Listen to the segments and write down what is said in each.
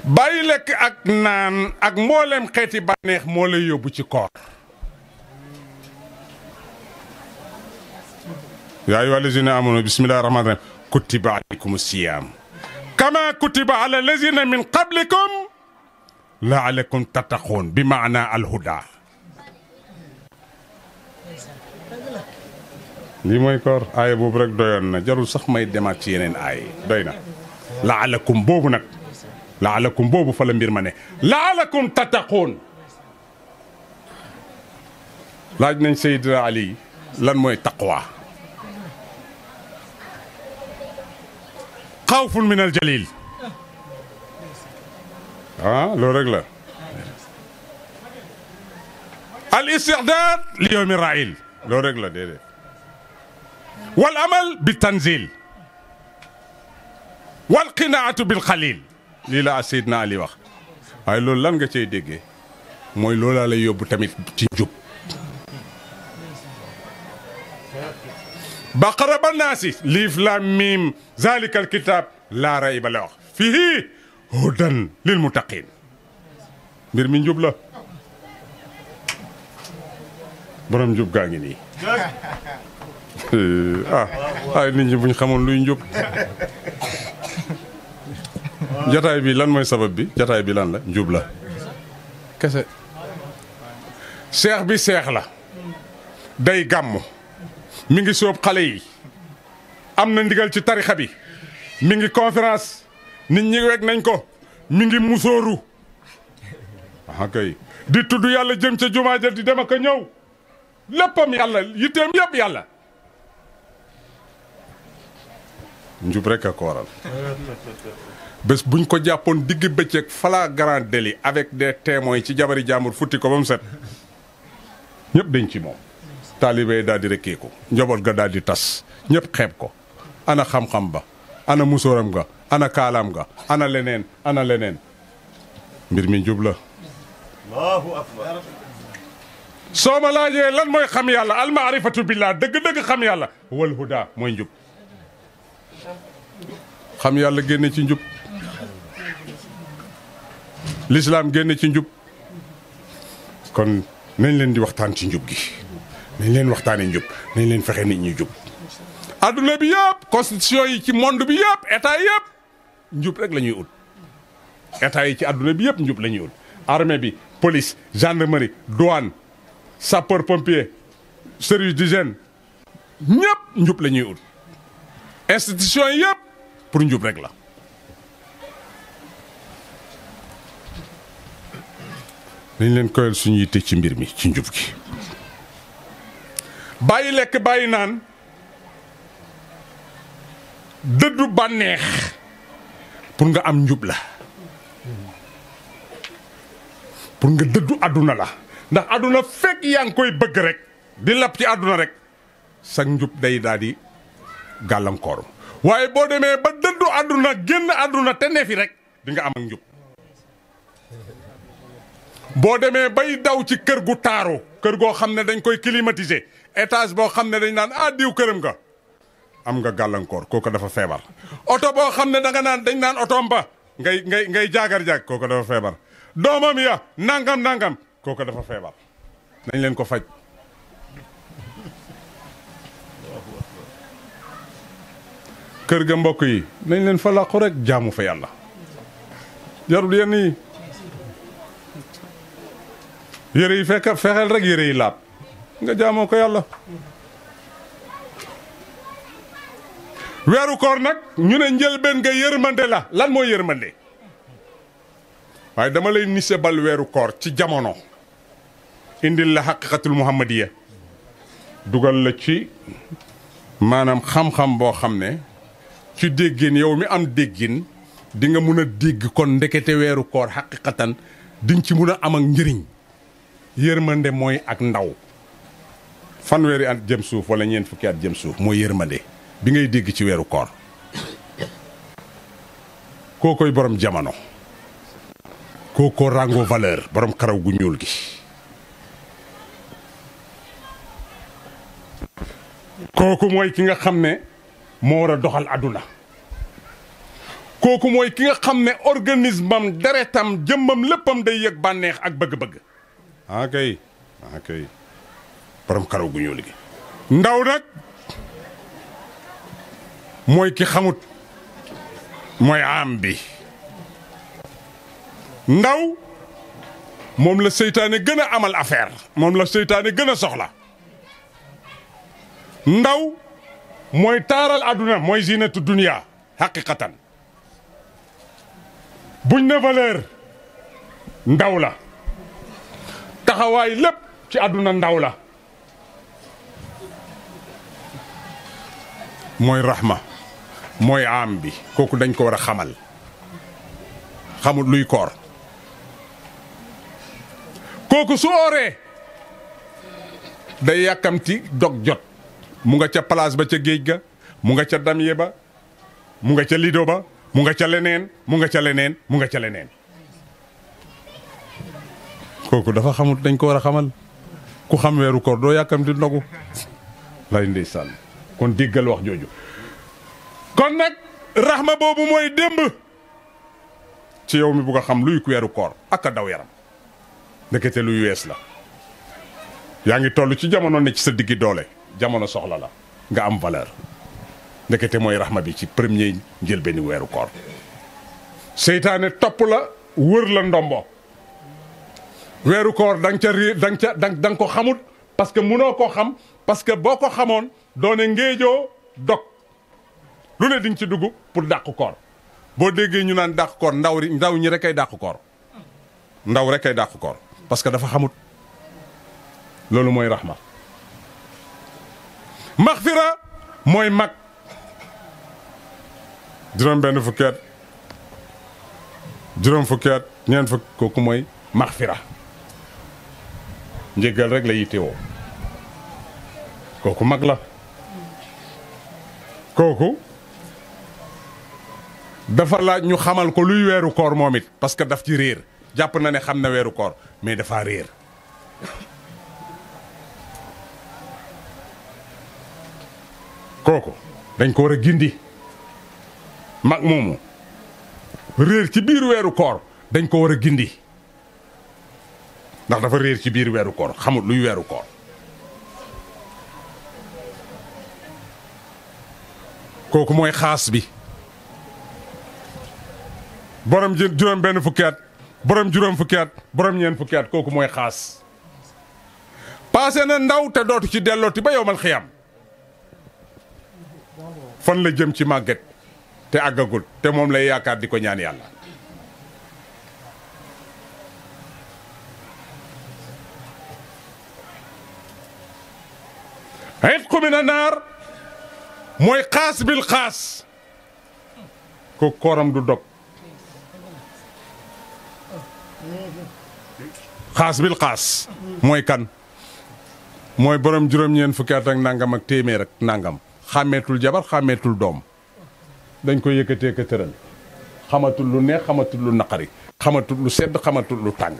bàyyi lekk ak naan ak mboolem xeeti bànneex moo lay yóbbu ci koor. yaa ayyuha allazina amanu bismillahi rahmani rahim kutiba alaykum siyam kama kutiba ala allazina min qablikum laalakum tattaqun bi maana alhuda. lii mooy koor. aaya boobu rek doyoon na, jarul sax may demaat ci yeneen aaya doy na. laalakum boobu nag laalakum boobu fa la mbir ma ne laalakum tattaqun. laaj nañ Seydina Ali lan mooy taqwa. xawfun min al jalil. loolu rek la. al isti'dad li yawmi ra'il. loolu rek la déedéet. wal amal bi tanzil. wal qinaatu bil xalil. lii la Seydina Ali wax. waaye loolu lan nga cay déggee mooy loolaa lay yóbbu tamit ci njub. baqara ba naasi liif laam miim zaalika al kitaab laa rayba la wax fiihi hudan lil muttaqiin. mbir mi njub la. borom njub gaa ngi nii. ay nit ñi buñ xamoon luy njub. jataay bi lan mooy sabab bi. jataay bi lan la njub la kese. seex bi seex la. day gàmm. mi ngi sóob xale yi. am na ndigal ci tarixa bi. mi ngi conférence. nit ñi weg nañ ko. mi ngi musóoru. kay di tudd yàlla jëm ca jumaa ja di dem ak a ñëw. léppam yàlla yitteem yëpp yàlla. njub rek a ko waral. bés buñ ko jàppoon digg bëccëg flagrant délit avec des témoins ci jabari jàmbur futti ko ba mu set ñëpp dañ ci moom. taalibe daal di rekkee ko. njaboot ga daal di tas. ñëpp xeeb ko. ana xam-xam ba. ana musóoram ga. ana kaalaam ga. ana leneen ana leneen. mbir mi njub la. Allahu akbar. soo ma laajee lan mooy xam yàlla almaarifatu billah dëgg-dëgg xam yàlla wal huda mooy njub. xam yàlla génne ci njub. l'islam génne ci njub. kon nañ leen di waxtaan ci njub gi. nañ leen waxtaanee njub. nañ leen fexe nit ñi jub. adduna bi yëpp constitution yi ci monde bi yëpp état yëpp njub rek la ñuy ut. état yi ci adduna bi yëpp njub la ñuy ut. armée bi police gendarmerie douane sapeur pompier service d'hygiène ñëpp njub la ñuy ut. institution yi yëpp pour njub rek la. nañ leen koyal suñu yitte ci mbir mi ci njub gi. bàyyi lekk bàyyi naan dëddu bànneex pour nga am njub la. pour nga dëddu àdduna la. ndax àdduna fekk yaa ngi koy bëgg rek di lap ci àdduna rek sag njub day daal di gàllankooru. waaye boo demee ba dëddu àdduna génn àdduna te ne fi rek di nga am ak njub. boo demee bay daw ci kër gu taaru kër goo xam ne dañ koy climatiser étage boo xam ne dañ naan diw këram nga am nga gàllankoor kooku dafa feebar. oto boo xam ne danga naan dañ naan otoom ba ngay jaagar-jaag kooku dafa feebar. doomam ya nangam kooku dafa feebar. nañ leen ko faj. kër ga mbokk yi nañ leen fa làqu rek jaamu fa yàlla. jarul yenn yi. yére yi fexeel rek yére yi laab nga jaamoo ko yàlla. weeru koor nag ñu ne njëlbeen nga yërmande la. lan mooy yërmande. waaye dama lay nisebal weeru koor ci jamono. indil la xaqiqatul muhammadiya. dugal la ci maanaam xam-xam boo xam ne ci déggin yow mi am déggin di nga mun a dégg kon ndekete weeru koor xaqiqatan diñ ci mun a am ak njëriñ. yërmande mooy ak ndaw. fanweeri at jëm suuf wala ñeent fukki at jëm suuf mooy yërmande bi ngay dégg ci weeru koor. koo koy borom jamono. koo ko rango valeur borom karaw gu ñuul gi. kooku mooy ki nga xam ne moo war a doxal àdduna. kooku mooy ki nga xam ne organisme am deretam jëmmam léppam day yëg bànneex ak bëgg-bëgg kay borom karaw gu ñuul gi. ndaw nag mooy ki xamut mooy am bi. ndaw moom la seytaane gën a amal affaire moom la seytaane gën a soxla. ndaw mooy taaral àdduna mooy zinatu dunya haqiqatan buñ ne valeur ndaw la taxawaay lépp ci àdduna ndaw la mooy rahma mooy am bi kooku dañ ko war a xamal xamul luy koor kooku su ooree day yàkkamti dog jot mu nga ca place ba ca géej ga mu nga ca damye ba mu nga ca lido ba mu nga ca leneen mu nga ca leneen mu nga ca leneen kooku dafa xamut dañ ko war a xamal ku xam weeru koor doo yàkkamti ndogu lay ndeysaan kon déggal wax jooju kon nag raxma boobu mooy démb ci yow mi bugg a xam luy weeru koor ak a daw yaram ndekete luy wees la yaa ngi toll ci jamono ne ci sa diggi doole jamono soxla la nga am valeur ndekete mooy raxma bi ci premier njëlbéeni weeru koor seytaane topp la wër la ndombo weeru koor da nga ca réer da nga ko xamut parce que munoo koo xam parce que boo ko xamoon doone ngéejoo dog lu ne di nga ci dugg pour dàq koor boo déggee ñu naan dàq koor ndaw ñi rek ay dàq koor ndaw rek ay dàq koor parce que dafa xamut loolu mooy raxma maxfira mooy mag juróom benn fukki at juróom fukki at ñeent fukk kooku mooy maxfira njéggal rek la yittewoo kooku mag la kooku dafa laaj ñu xamal ko luy weeru koor moom it parce que daf ci réer jàpp na ne xam na weeru koor mais dafa réer kooku dañ ko war a gindi mag moomu réer ci biir weeru koor dañ ko war a gindi ndax dafa réer ci biir weeru koor xamul luy weeru koor kooku mooy xaas bi borom juróom benn fukki at borom juróom fukki at borom ñeent fukki at kooku mooy xaas paase na ndaw te dootu ci dellooti ba yowmal xiyam fan la jëm ci màgget te àggagul te moom lay yaakaar di ko ñaan yàlla itqu mina naar mooy xaas bil xaas ko kooram du dog xaas bil xaas mooy kan mooy borom juróom-ñeent fukki at ak nangam ak téeméer ak nangam xàmmeetul jabar xàmmeetul doom dañ ko yëkkatee ka tëral xamatul lu neex xamatul lu naqari xamatul lu sedd xamatul lu tàng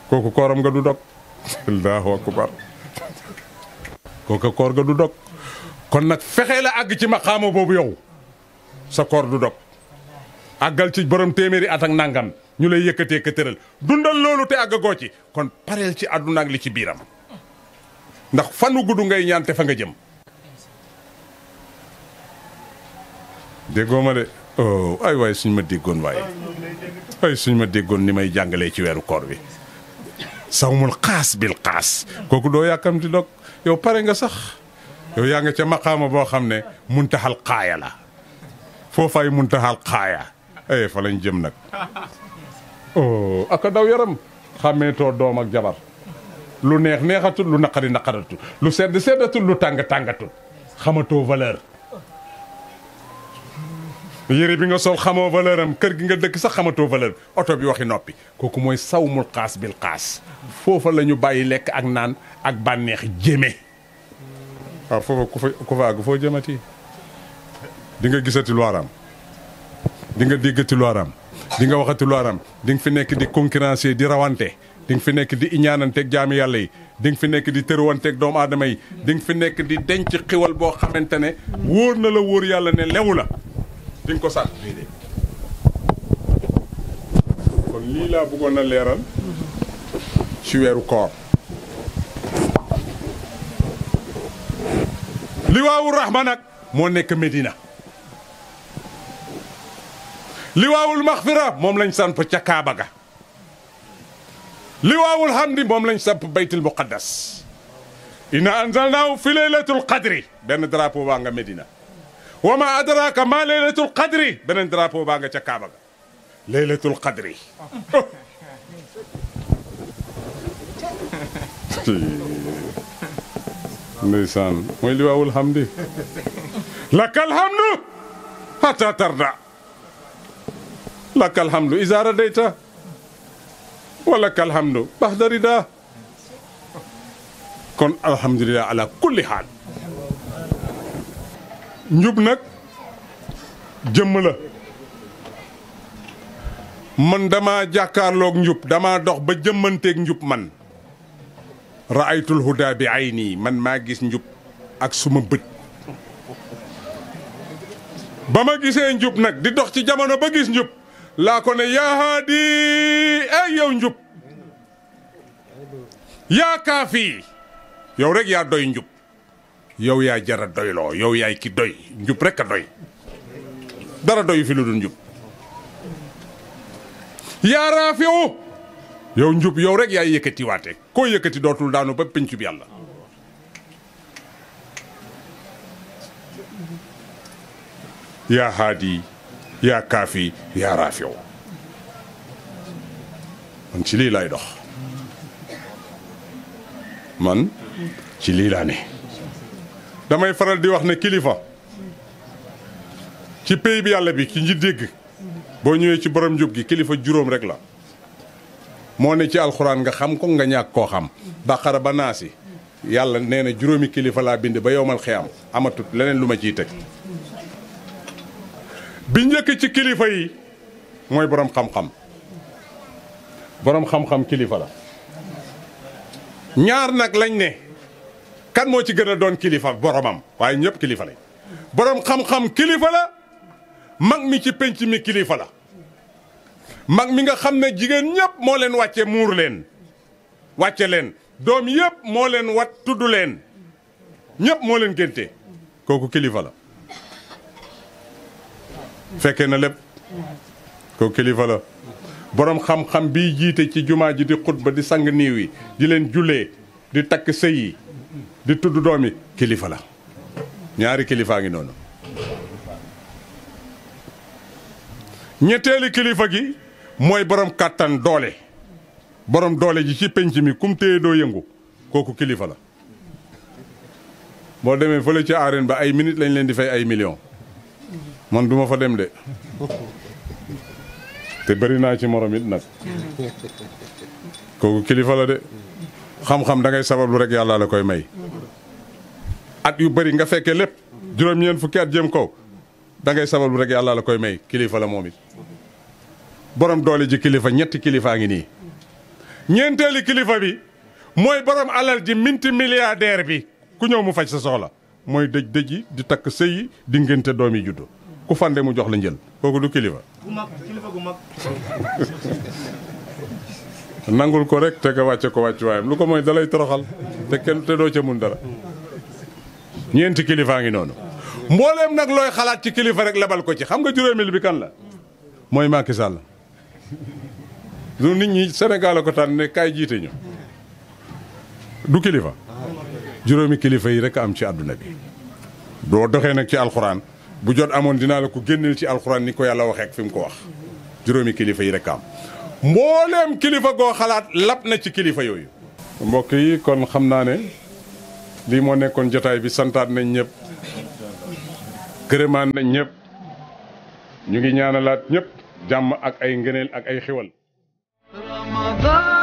kooku kooram nga du dog allahu akbar kooku koor nga du dog kon nag fexee la àgg ci maqaama boobu yow sa koor du dog àggal ci borom téeméeri at ak nangam ñu lay yëkkatee ka tëral dundal loolu te àggagoo ci kon pareel ci àdduna ak li ci biiram ndax fanu gudd ngay ñaan te fa nga jëm déggoo ma de ay waay suñ ma déggoon waaye ay suñ ma déggoon ni may jàngalee ci weeru koor bi sawmul xaas bil xaas kooku doo yàkkamti dog yow pare nga sax yow yaa nga ca maqaama boo xam ne muntaxal xaaya la foofaay muntaxal xaaya fa lañ jëm nag aka daw yaram xàmmeetoo doom ak jabar lu neex neexatul lu naqari naqaratul lu sedd seddatul lu tàng tàngatul xamatoo valeur yére bi nga sol xamoo valeur am kër gi nga dëkk sax xamatoo valeur oto bi waxi noppi kooku mooy sawmul xaas bil xaas foofa la ñu bàyyi lekk ak naan ak bànneex jéeme waaw foofa ku fa àgg foo jëmati di nga gisati lu araam di nga déggati lu araam di nga waxati lu araam di nga fi nekk di concurrencer di rawante di nga fi nekk di iñaananteeg jaami yàlla yi di nga fi nekk di tëruwanteeg doomu aadama yi di nga fi nekk di denc xiwal boo xamante ne wóor na la wóor yàlla ne lewu la di nga ko sànq lii laa bëggoon a leeral ci weeru koor. liwaawul rahma nag moo nekk Medina. liwaawul maxfira moom lañ samp ca Kaaba ga. liwaawul hamdi moom lañ samp baytul muqaddas. inna anzalnaahu fi laylatul qadri benn drapeau baa nga Medina. wa ma adraka ma laylatul qadri beneen drapeau baa nga ca Kaaba ga. laylatul qadri. ndeysaan mooy liwaawul hamdi. lakal hamdu hatta tarda. lakal hamdu iza radayta. wa lakal hamdu baxda rida. kon alhamdulilah ala kulli haal. njub nag jëmm la. man dama jàkkaarloog njub dama dox ba jëmmanteeg njub man. raaytul huda bi ayni man maa gis njub ak suma bët. ba ma gisee njub nag di dox ci jamono ba gis njub laa ko ne yaa haadi ay yow njub. yaa kaafi yow rek yaa doy njub. yow yaa jara doyloo yow yaay ki doy njub rek a doy. dara doyu fi lu dul njub. yaa raafiu yow njub yow rek yaay yëkkati waate koo yëkkati dootul daanu ba pencub yàlla. yaa haadi yaa kaafi yaa raafiu man ci lii laay dox. man ci lii laa ne. damay faral di wax ne kilifa ci pays bi yàlla bi ci ñi dégg boo ñëwee ci borom njub gi kilifa juróom rek la. moo ne ci alxuraan nga xam ko nga ñàkk koo xam. baqara ba naasi yàlla nee na juróomi kilifa laa bind ba yowmal xiyam amatut leneen lu ma ciy teg. bi njëkk ci kilifa yi mooy borom xam-xam. borom xam-xam kilifa la. ñaar nag lañ ne kan moo ci gën a doon kilifa boromam waaye ñëpp kilifa lañ. borom xam-xam kilifa la. mag mi ci penc mi kilifa la. mag mi nga xam ne jigéen ñëpp moo leen wàcce muur leen wàcce leen doom yëpp moo leen wat tudd leen ñëpp moo leen génte kooku kilifa la. fekkee na lépp kooku kilifa la. borom xam-xam biy jiite ci jumaa ji di xutba di sang niiw yi di leen jullee di takk sëy yi di tudd doom yi kilifa la. ñaari kilifaa ngi noonu. ñetteeli kilifa gi mooy borom kàttan doole. borom doole ji ci penc mi kum téye doo yëngu kooku kilifa la. boo demee fële ci arène ba ay minutes lañ leen di fay ay millions man duma fa dem de. te bëri naa ci morom it nag kooku kilifa la de. xam-xam da ngay sabablu rek yàlla la koy may. at yu bëri nga fekkee lépp juróom-ñeent fukki at jëm kaw da ngay sabablu rek yàlla la koy may kilifa la moom it. borom doole ji kilifa ñetti kilifaa ngi nii. ñeenteeli kilifa bi mooy borom alal ji minti milliardaire bi ku ñëw mu faj sa soxla mooy dëj yi di takk sëy yi di ngénte doom yi juddu ku fande mu jox la njël kooku du kilifa. gu mag kilifa gu mag. nangul ko rek te nga wàcce ko wàcc waayam lu ko mooy dalay toroxal te kenn te doo ca mun dara. ñeenti kilifaa ngi noonu. mbooleem nag looy xalaat ci kilifa rek lebal ko ci xam nga juróomeel bi kan la mooy Macky Sall. du nit ñi Sénégal a ko tànn ne kaay jiite ñu du kilifa. juróomi kilifa yi rek am ci àdduna bi. doo doxee nag ci alxuraan bu jot amoon dinaa la ko génneel ci alxuraan ni ko yàlla waxee ak fi mu ko wax. juróomi kilifa yi rek am. mbooleem kilifa goo xalaat lap na ci kilifa yooyu. mbokk yi kon xam naa ne lii moo nekkoon jotaay bi santaat nañ ñëpp. gërëmaan nañ ñëpp. ñu ngi ñaanalaat ñëpp jàmm ak ay ngëneel ak ay xéwal. Ramadan